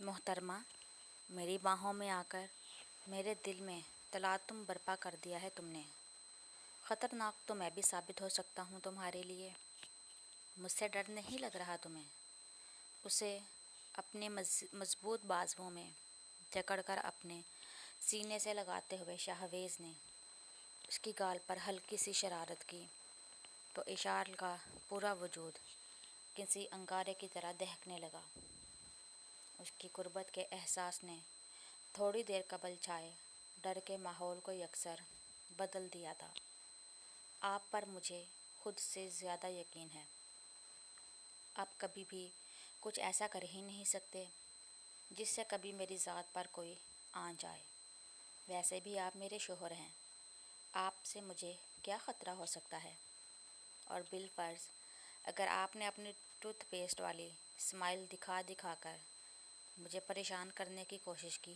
मोहतरमा, मेरी बाहों में आकर मेरे दिल में तलातुम बर्पा कर दिया है तुमने। ख़तरनाक तो मैं भी साबित हो सकता हूँ तुम्हारे लिए। मुझसे डर नहीं लग रहा तुम्हें? उसे अपने मजबूत बाजुओं में जकड़कर अपने सीने से लगाते हुए शाहवेज़ ने उसकी गाल पर हल्की सी शरारत की तो इशाल का पूरा वजूद किसी अंगारे की तरह दहकने लगा। उसकी कुर्बत के एहसास ने थोड़ी देर कबल छाए डर के माहौल को यकसर बदल दिया था। आप पर मुझे खुद से ज़्यादा यकीन है। आप कभी भी कुछ ऐसा कर ही नहीं सकते जिससे कभी मेरी ज़ात पर कोई आन जाए। वैसे भी आप मेरे शोहर हैं, आपसे मुझे क्या ख़तरा हो सकता है? और बिलफ़र्ज़ अगर आपने अपनी टूथपेस्ट वाली स्माइल दिखा दिखा कर मुझे परेशान करने की कोशिश की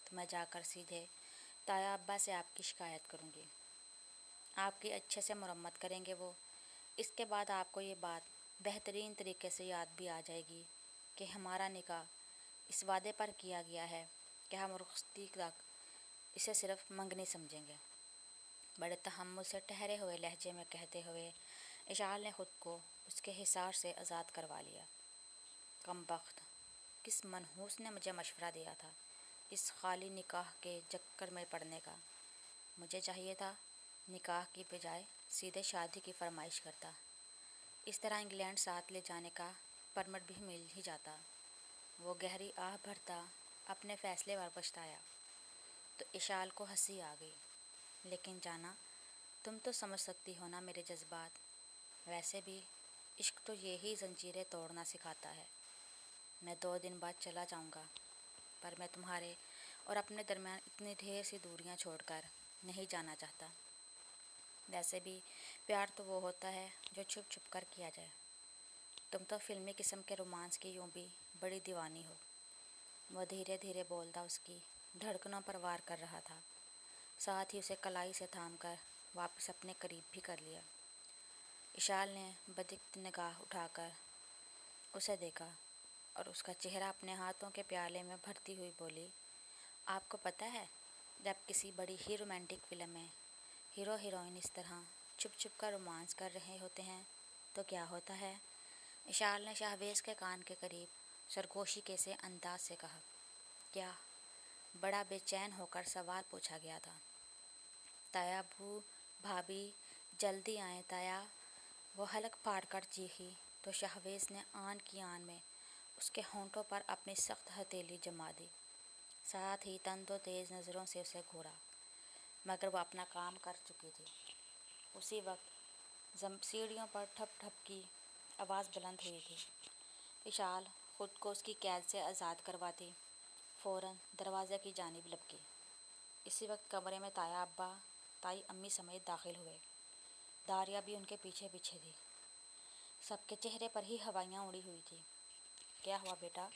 तो मैं जाकर सीधे ताया अब्बा से आपकी शिकायत करूँगी। आपकी अच्छे से मरम्मत करेंगे वो। इसके बाद आपको ये बात बेहतरीन तरीके से याद भी आ जाएगी कि हमारा निकाह इस वादे पर किया गया है कि हम रुखसती तक इसे सिर्फ मंगनी समझेंगे। बड़े तहम्मुल से ठहरे हुए लहजे में कहते हुए इशाल ने ख़ुद को उसके हिसार से आज़ाद करवा लिया। कमबख्त, किस मनहूस ने मुझे मशवरा दिया था इस खाली निकाह के चक्कर में पड़ने का? मुझे चाहिए था निकाह की बजाय सीधे शादी की फरमाइश करता। इस तरह इंग्लैंड साथ ले जाने का परमिट भी मिल ही जाता। वो गहरी आह भरता अपने फ़ैसले पर पछताया तो इशाल को हंसी आ गई। लेकिन जाना, तुम तो समझ सकती हो ना मेरे जज्बात। वैसे भी इश्क तो यही ज़ंजीरें तोड़ना सिखाता है। मैं 2 दिन बाद चला जाऊंगा, पर मैं तुम्हारे और अपने दरमियान इतनी ढेर सी दूरियां छोड़कर नहीं जाना चाहता। वैसे भी प्यार तो वो होता है जो छुप छुप कर किया जाए। तुम तो फिल्मी किस्म के रोमांस की यूं भी बड़ी दीवानी हो। वह धीरे धीरे बोलता उसकी धड़कनों पर वार कर रहा था, साथ ही उसे कलाई से थामकर वापस अपने करीब भी कर लिया। इशाल ने बदिक्त निगाह उठाकर उसे देखा और उसका चेहरा अपने हाथों के प्याले में भरती हुई बोली, आपको पता है, जब किसी बड़ी ही रोमांटिक फ़िल्म में हीरो हीरोइन इस तरह छुप छुप कर रोमांस कर रहे होते हैं तो क्या होता है? इशाल ने शाहवेज़ के कान के करीब सरगोशी के से अंदाज से कहा। क्या? बड़ा बेचैन होकर सवाल पूछा गया था। ताया अब्बू, भाभी, जल्दी आएँ ताया। वो हलक फाड़ कर चीखी तो शाहवेज़ ने आन की आन में उसके होंठों पर अपनी सख्त हथेली जमा दी, साथ ही तंदो तेज़ नज़रों से उसे घूरा। मगर वह अपना काम कर चुकी थी। उसी वक्त सीढ़ियों पर ठप ठप की आवाज़ बुलंद हुई थी। इशाल ख़ुद को उसकी कैद से आज़ाद करवाती फ़ौरन दरवाज़े की जानिब लपकी। इसी वक्त कमरे में ताया अब्बा, ताई अम्मी समेत दाखिल हुए। दारिया भी उनके पीछे पीछे थी। सबके चेहरे पर ही हवाइयाँ उड़ी हुई थी। क्या हुआ बेटा?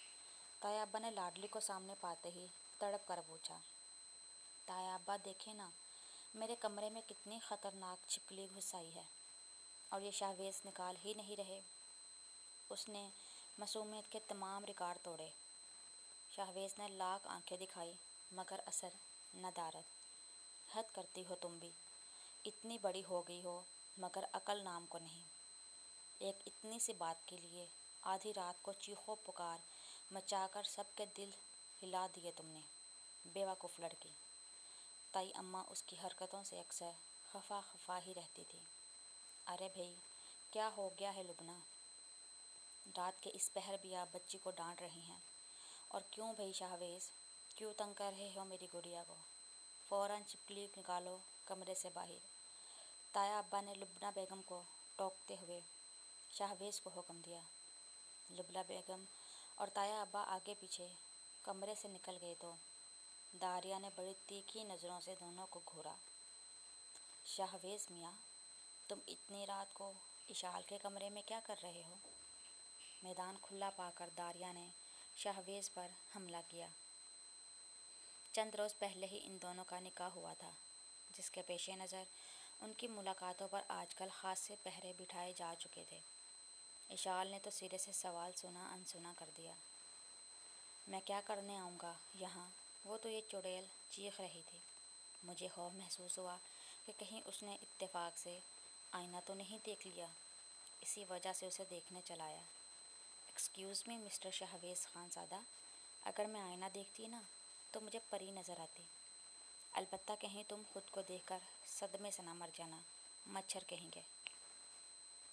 ताया अब्बा ने लाडली को सामने पाते ही तड़प कर पूछा। ताया अब्बा देखें ना, मेरे कमरे में कितनी ख़तरनाक छिपकली घुस आई है और ये शाहवेज़ निकाल ही नहीं रहे। उसने मासूमियत के तमाम रिकॉर्ड तोड़े। शाहवेज़ ने लाख आंखें दिखाई मगर असर नदारद। हद करती हो तुम भी, इतनी बड़ी हो गई हो मगर अकल नाम को नहीं। एक इतनी सी बात के लिए आधी रात को चीखो पुकार मचाकर सबके दिल हिला दिए तुमने, बेवकूफ़ लड़की। ताई अम्मा उसकी हरकतों से अक्सर खफा खफा ही रहती थी। अरे भाई, क्या हो गया है लुबना? रात के इस पहर भी आप बच्ची को डांट रही हैं। और क्यों भाई शाहवेज़, क्यों तंग कर रहे हो मेरी गुड़िया को? फ़ौरन छिपकली निकालो कमरे से बाहर। ताया अब्बा ने लुबना बेगम को टोकते हुए शाहवेज़ को हुक्म दिया। लुबना बेगम और ताया अब्बा आगे पीछे कमरे से निकल गए तो दारिया ने बड़ी तीखी नज़रों से दोनों को घूरा। शाहवेज़ मियाँ, तुम इतनी रात को इशाल के कमरे में क्या कर रहे हो? मैदान खुला पाकर दारिया ने शाहवेज़ पर हमला किया। चंद रोज़ पहले ही इन दोनों का निकाह हुआ था, जिसके पेश नज़र उनकी मुलाकातों पर आजकल ख़ासे पहरे बिठाए जा चुके थे। इशाल ने तो सिरे से सवाल सुना अनसुना कर दिया। میں کیا کرنے آؤں گا یہاں؟ وہ تو یہ چڑیل چیخ رہی تھی۔ مجھے خوف محسوس ہوا کہ کہیں اس نے اتفاق سے آئینہ تو نہیں دیکھ لیا، اسی وجہ سے اسے دیکھنے چلا آیا۔ ایکسکیوز می مسٹر شہویز خان زادہ، اگر میں آئینہ دیکھتی نا تو مجھے پری نظر آتی، البتہ کہیں تم خود کو دیکھ کر صدمے سے نہ مر جانا، مچھر کہیں گے۔